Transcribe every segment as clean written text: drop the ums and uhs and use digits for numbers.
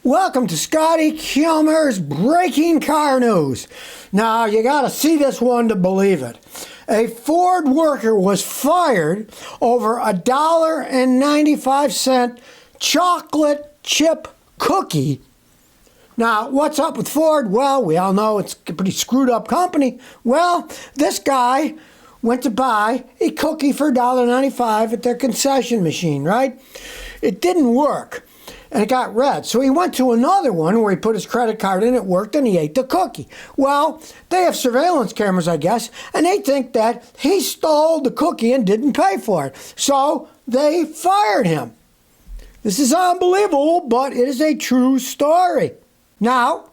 Welcome to Scotty Kilmer's Breaking Car News. Now, you got to see this one to believe it. A Ford worker was fired over $1.95 chocolate chip cookie. Now, what's up with Ford? Well, we all know it's a pretty screwed up company. Well, this guy went to buy a cookie for $1.95 at their concession machine, right? It didn't work. And it got red. So he went to another one where he put his credit card in, it worked, and he ate the cookie. Well, they have surveillance cameras, I guess, and they think that he stole the cookie and didn't pay for it. So they fired him. This is unbelievable, but it is a true story. Now,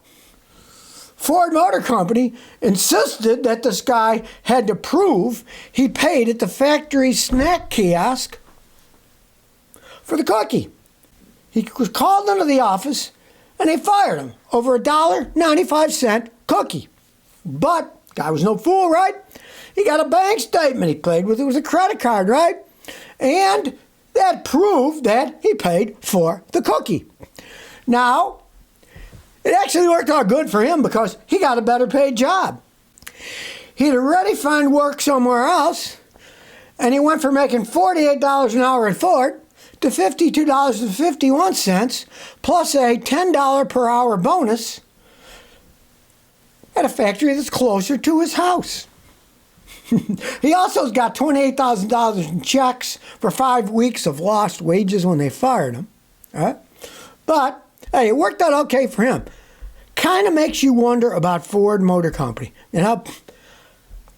Ford Motor Company insisted that this guy had to prove he paid at the factory snack kiosk for the cookie. He was called into the office, and they fired him over a $1.95 cookie. But the guy was no fool, right? He got a bank statement he paid with. It was a credit card, right? And that proved that he paid for the cookie. Now, it actually worked out good for him because he got a better paid job. He'd already found work somewhere else, and he went from making $48 an hour at Ford to $52.51, plus a $10 per hour bonus at a factory that's closer to his house. He also got $28,000 in checks for 5 weeks of lost wages when they fired him. All right? But, hey, it worked out okay for him. Kind of makes you wonder about Ford Motor Company. You know,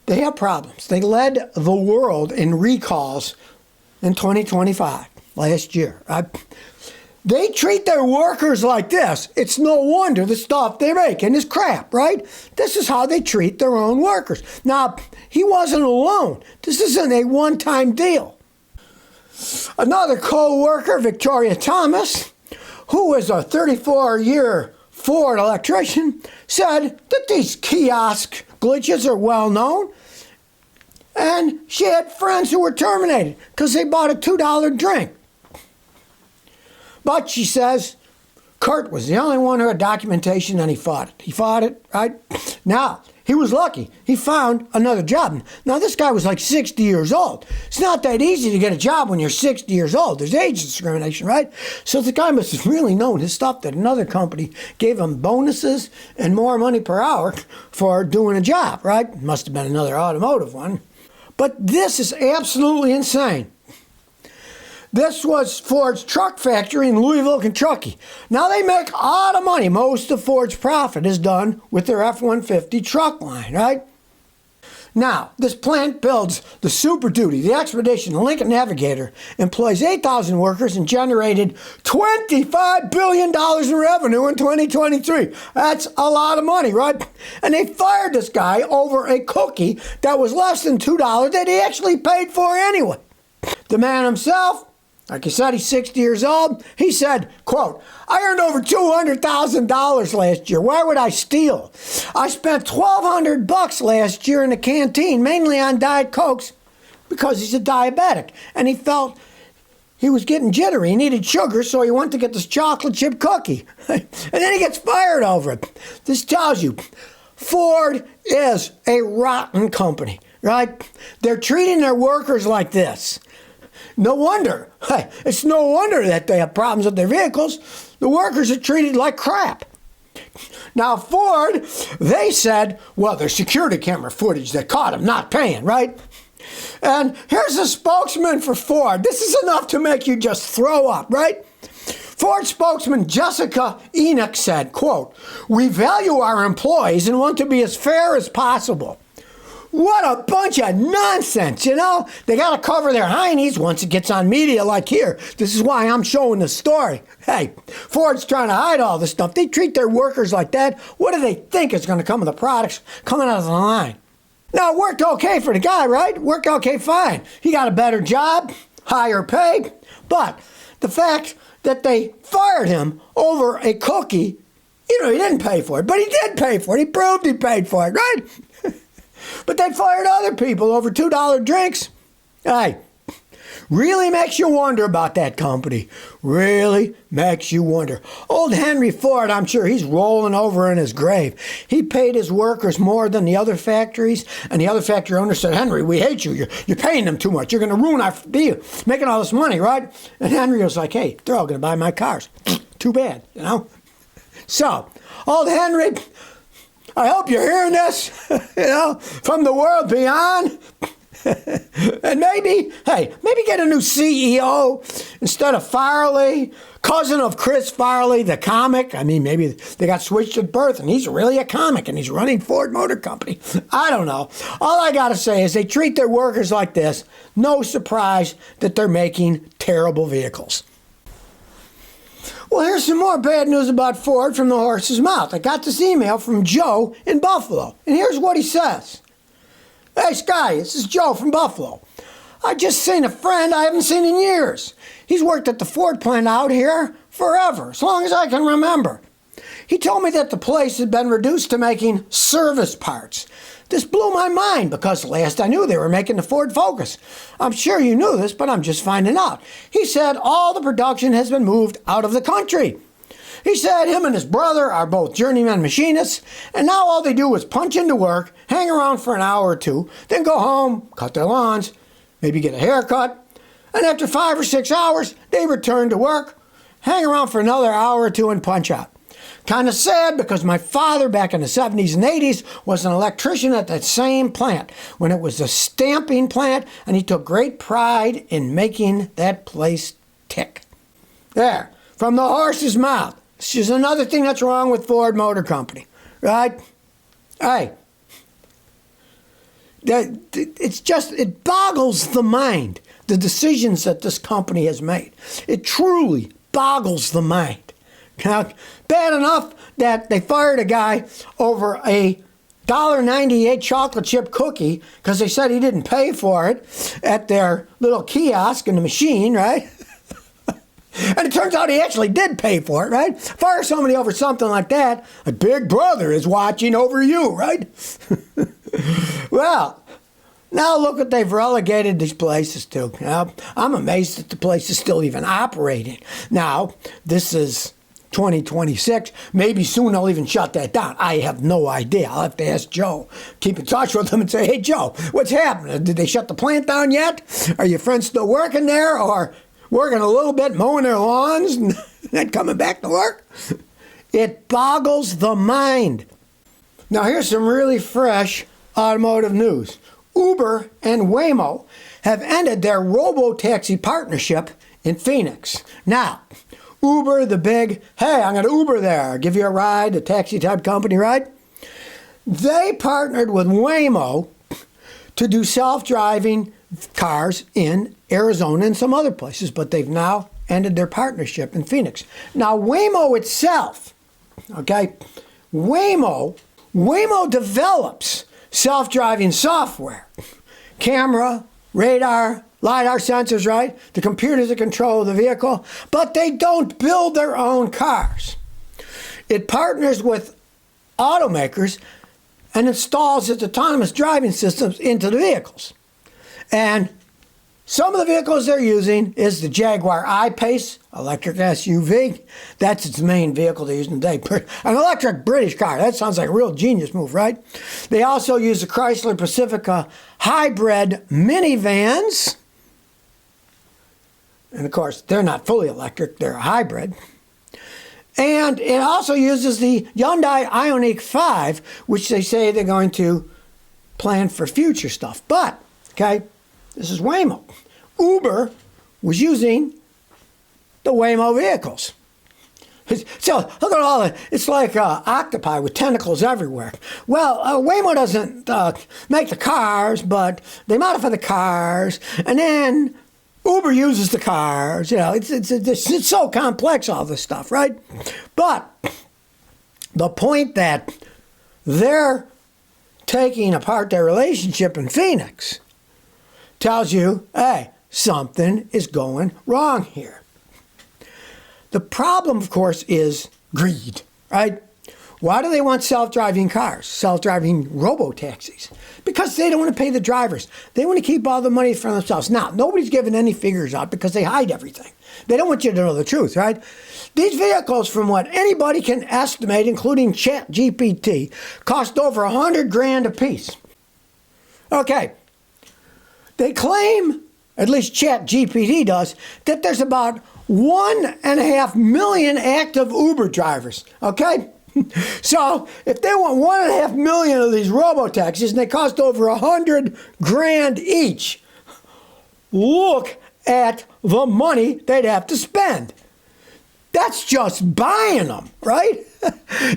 they have problems. They led the world in recalls in 2025. Last year. They treat their workers like this. It's no wonder the stuff they make is crap, right? This is how they treat their own workers. Now, he wasn't alone. This isn't a one-time deal. Another co-worker, Victoria Thomas, who is a 34-year Ford electrician, said that these kiosk glitches are well known. And she had friends who were terminated because they bought a $2 drink. But she says, Kurt was the only one who had documentation and he fought it. He fought it, right? Now, he was lucky. He found another job. Now, this guy was like 60 years old. It's not that easy to get a job when you're 60 years old. There's age discrimination, right? So the guy must have really known his stuff that another company gave him bonuses and more money per hour for doing a job, right? Must have been another automotive one. But this is absolutely insane. This was Ford's truck factory in Louisville, Kentucky. Now they make a lot of money. Most of Ford's profit is done with their F-150 truck line, right? Now, this plant builds the Super Duty, the Expedition, the Lincoln Navigator, employs 8,000 workers and generated $25 billion in revenue in 2023. That's a lot of money, right? And they fired this guy over a cookie that was less than $2 that he actually paid for anyway. The man himself, like I said, he's 60 years old. He said, quote, I earned over $200,000 last year. Why would I steal? I spent $1,200 last year in the canteen, mainly on Diet Cokes, because he's a diabetic. And he felt he was getting jittery. He needed sugar, so he went to get this chocolate chip cookie. And then he gets fired over it. This tells you, Ford is a rotten company, right? They're treating their workers like this. No wonder. Hey, it's no wonder that they have problems with their vehicles. The workers are treated like crap. Now, Ford, they said, well, there's security camera footage that caught them not paying, right? And here's a spokesman for Ford. This is enough to make you just throw up, right? Ford spokesman Jessica Enoch said, quote, we value our employees and want to be as fair as possible. What a bunch of nonsense, you know? They got to cover their heinies once it gets on media like here. This is why I'm showing the story. Hey, Ford's trying to hide all this stuff. They treat their workers like that. What do they think is going to come with the products coming out of the line? Now, it worked okay for the guy, right? It worked okay fine. He got a better job, higher pay. But the fact that they fired him over a cookie, you know, he didn't pay for it, but he did pay for it. He proved he paid for it, right? But they fired other people over $2 drinks. Hey, Really makes you wonder about that company. Really makes you wonder. Old Henry Ford, I'm sure he's rolling over in his grave. He paid his workers more than the other factories, and the other factory owner said, Henry, we hate you. You're paying them too much. You're going to ruin our deal, making all this money, right? And Henry was like, hey, they're all going to buy my cars. Too bad, you know? So, old Henry, I hope you're hearing this, from the world beyond. And maybe get a new CEO instead of Farley, cousin of Chris Farley, the comic. I mean, maybe they got switched at birth and he's really a comic and he's running Ford Motor Company. I don't know. All I got to say is they treat their workers like this. No surprise that they're making terrible vehicles. Well, here's some more bad news about Ford from the horse's mouth. I got this email from Joe in Buffalo, and here's what he says. Hey, Scotty, this is Joe from Buffalo. I just seen a friend I haven't seen in years. He's worked at the Ford plant out here forever, as long as I can remember. He told me that the place had been reduced to making service parts. This blew my mind because last I knew they were making the Ford Focus. I'm sure you knew this, but I'm just finding out. He said all the production has been moved out of the country. He said him and his brother are both journeyman machinists, and now all they do is punch into work, hang around for an hour or two, then go home, cut their lawns, maybe get a haircut, and after 5 or 6 hours, they return to work, hang around for another hour or two, and punch out. Kind of sad because my father back in the 70s and 80s was an electrician at that same plant when it was a stamping plant, and he took great pride in making that place tick. There, from the horse's mouth. This is another thing that's wrong with Ford Motor Company, right? Hey, it boggles the mind, the decisions that this company has made. It truly boggles the mind. Now, bad enough that they fired a guy over a $1.98 chocolate chip cookie because they said he didn't pay for it at their little kiosk in the machine, right? And it turns out he actually did pay for it, right? Fire somebody over something like that, a big brother is watching over you, right? Well, now look what they've relegated these places to. Now, I'm amazed that the place is still even operating. Now, this is 2026. Maybe soon they'll even shut that down. I have no idea. I'll have to ask Joe. Keep in touch with him and say, hey, Joe, what's happening? Did they shut the plant down yet? Are your friends still working there or working a little bit, mowing their lawns and then coming back to work? It boggles the mind. Now, here's some really fresh automotive news. Uber and Waymo have ended their robo-taxi partnership in Phoenix. Now, Uber, the big, hey, I'm going to Uber there, give you a ride, a taxi-type company, right? They partnered with Waymo to do self-driving cars in Arizona and some other places, but they've now ended their partnership in Phoenix. Now, Waymo itself, okay, Waymo develops self-driving software, camera, radar, LiDAR sensors, right? The computers that control the vehicle, but they don't build their own cars. It partners with automakers and installs its autonomous driving systems into the vehicles. And some of the vehicles they're using is the Jaguar I-Pace electric SUV. That's its main vehicle they're using today. An electric British car. That sounds like a real genius move, right? They also use the Chrysler Pacifica hybrid minivans. And of course, they're not fully electric, they're a hybrid. And it also uses the Hyundai Ioniq 5, which they say they're going to plan for future stuff. But, okay, this is Waymo. Uber was using the Waymo vehicles. So look at all it's like octopi with tentacles everywhere. Well, Waymo doesn't make the cars, but they modify the cars, and then Uber uses the cars. You know, it's so complex, all this stuff, right? But the point that they're taking apart their relationship in Phoenix tells you, hey, something is going wrong here. The problem, of course, is greed, right? Why do they want self-driving cars, self-driving robo-taxis? Because they don't want to pay the drivers. They want to keep all the money for themselves. Now, nobody's giving any figures out because they hide everything. They don't want you to know the truth, right? These vehicles, from what anybody can estimate, including ChatGPT, cost over $100,000 a piece. Okay. They claim, at least ChatGPT does, that there's about 1.5 million active Uber drivers. Okay? So if they want 1.5 million of these robo-taxis and they cost over $100,000 each, look at the money they'd have to spend. That's just buying them, right?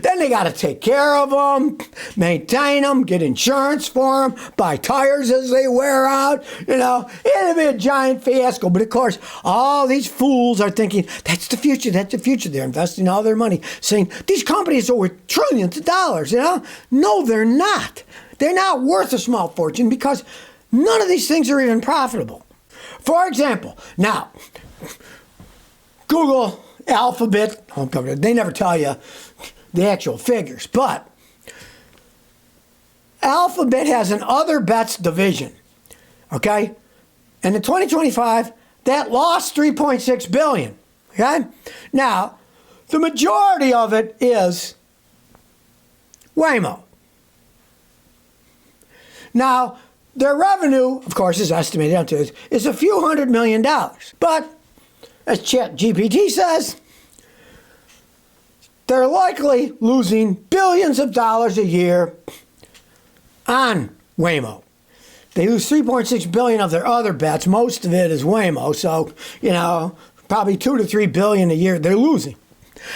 Then they got to take care of them, maintain them, get insurance for them, buy tires as they wear out. It'll be a giant fiasco. But of course, all these fools are thinking, that's the future, that's the future. They're investing all their money, saying, these companies are worth trillions of dollars, No, they're not. They're not worth a small fortune because none of these things are even profitable. For example, now, Google, Alphabet, they never tell you the actual figures, but Alphabet has an other bets division, okay? And in 2025, that lost $3.6 billion, okay? Now, the majority of it is Waymo. Now, their revenue, of course, is estimated up to is a few $100 million. But, as ChatGPT says, they're likely losing billions of dollars a year on Waymo. They lose $3.6 billion of their other bets. Most of it is Waymo. So, probably $2 to $3 billion a year they're losing.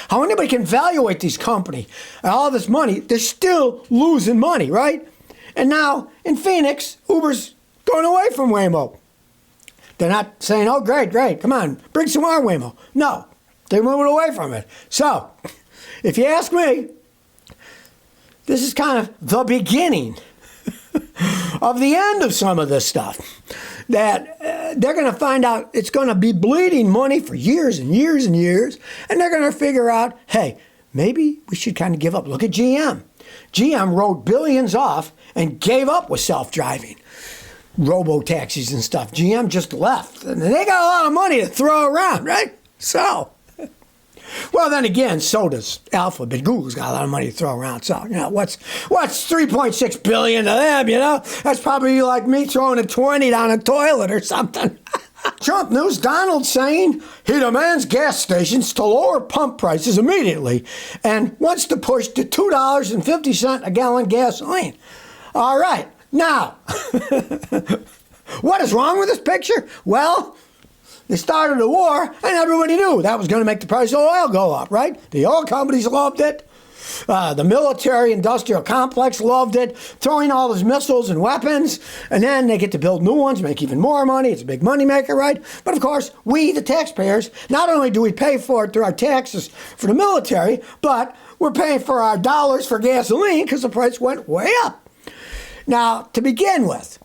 How anybody can evaluate these companies and all this money, they're still losing money, right? And now, in Phoenix, Uber's going away from Waymo. They're not saying, oh, great, come on, bring some more Waymo. No, they're moving away from it. So, if you ask me, this is kind of the beginning of the end of some of this stuff. That they're going to find out it's going to be bleeding money for years and years and years, and they're going to figure out, hey, maybe we should kind of give up. Look at GM. GM wrote billions off and gave up with self-driving robo-taxis and stuff. GM just left. And they got a lot of money to throw around, right? So, well, then again, so does Alphabet. Google's got a lot of money to throw around. So, what's $3.6 billion to them, That's probably like me throwing a 20 down a toilet or something. Trump news, Donald saying he demands gas stations to lower pump prices immediately and wants to push to $2.50 a gallon gasoline. All right, now, what is wrong with this picture? Well, they started a war and everybody knew that was going to make the price of oil go up, right? The oil companies loved it. The military-industrial complex loved it, throwing all those missiles and weapons, and then they get to build new ones, make even more money. It's a big moneymaker, right? But of course, we, the taxpayers, not only do we pay for it through our taxes for the military, but we're paying for our dollars for gasoline because the price went way up. Now, to begin with,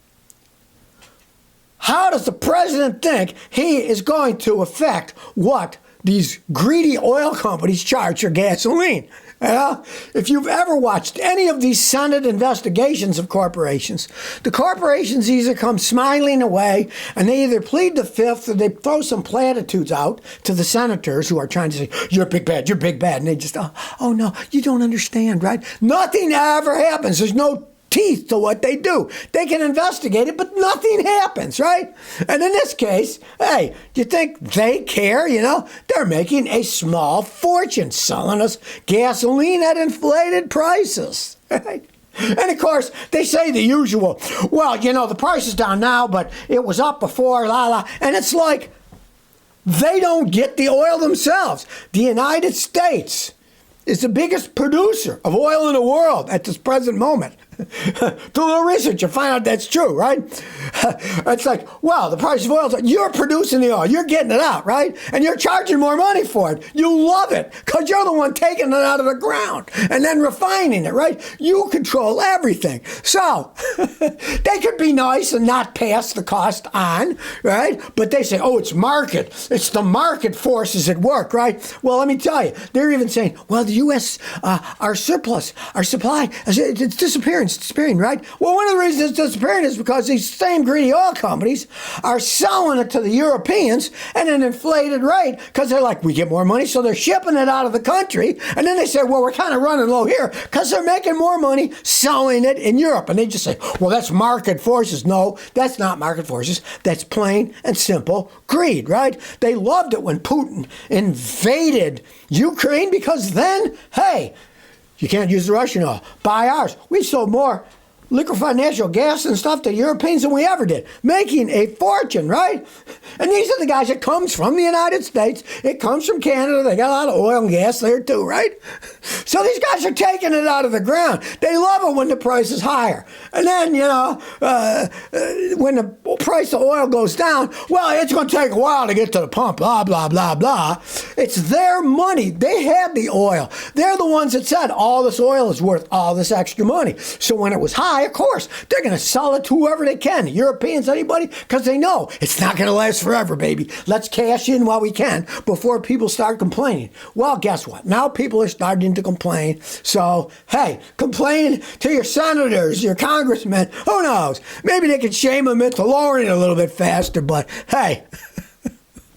how does the president think he is going to affect what these greedy oil companies charge for gasoline? If you've ever watched any of these Senate investigations of corporations, the corporations either come smiling away and they either plead the fifth or they throw some platitudes out to the senators who are trying to say, you're big bad, you're big bad. And they just, oh no, you don't understand, right? Nothing ever happens. There's no teeth to what they do. They can investigate it, but nothing happens, right? And in this case, hey, do you think they care? They're making a small fortune selling us gasoline at inflated prices, right? And of course, they say the usual, well, the price is down now, but it was up before, And it's like, they don't get the oil themselves. The United States is the biggest producer of oil in the world at this present moment. Do a little research and find out that's true, right? It's like, well, the price of oil, you're producing the oil, you're getting it out, right? And you're charging more money for it. You love it because you're the one taking it out of the ground and then refining it, right? You control everything. So they could be nice and not pass the cost on, right? But they say, oh, it's market. It's the market forces at work, right? Well, let me tell you, they're even saying, well, the U.S., our surplus, our supply, it's disappearing. Ukraine's disappearing, right? Well, one of the reasons it's disappearing is because these same greedy oil companies are selling it to the Europeans at an inflated rate because they're like, we get more money, so they're shipping it out of the country. And then they say, well, we're kind of running low here because they're making more money selling it in Europe. And they just say, well, that's market forces. No, that's not market forces. That's plain and simple greed, right? They loved it when Putin invaded Ukraine because then, hey, you can't use the Russian oil. Buy ours. We sold more liquefied natural gas and stuff to Europeans than we ever did, making a fortune, right? And these are the guys that comes from the United States. It comes from Canada. They got a lot of oil and gas there too, right? So these guys are taking it out of the ground. They love it when the price is higher. And then, when the price of oil goes down, well, it's going to take a while to get to the pump, blah, blah, blah, blah. It's their money. They had the oil. They're the ones that said all this oil is worth all this extra money. So when it was high, of course, they're going to sell it to whoever they can, Europeans, anybody, because they know it's not going to last forever, baby. Let's cash in while we can before people start complaining. Well, guess what? Now people are starting to complain. So, hey, complain to your senators, your congressmen. Who knows? Maybe they can shame them into lowering it a little bit faster, but hey,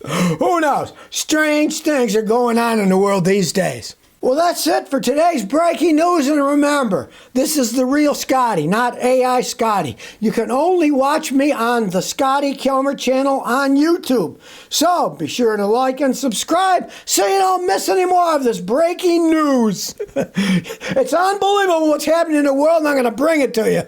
who knows? Strange things are going on in the world these days. Well, that's it for today's breaking news. And remember, this is the real Scotty, not AI Scotty. You can only watch me on the Scotty Kilmer channel on YouTube. So be sure to like and subscribe so you don't miss any more of this breaking news. It's unbelievable what's happening in the world, and I'm going to bring it to you.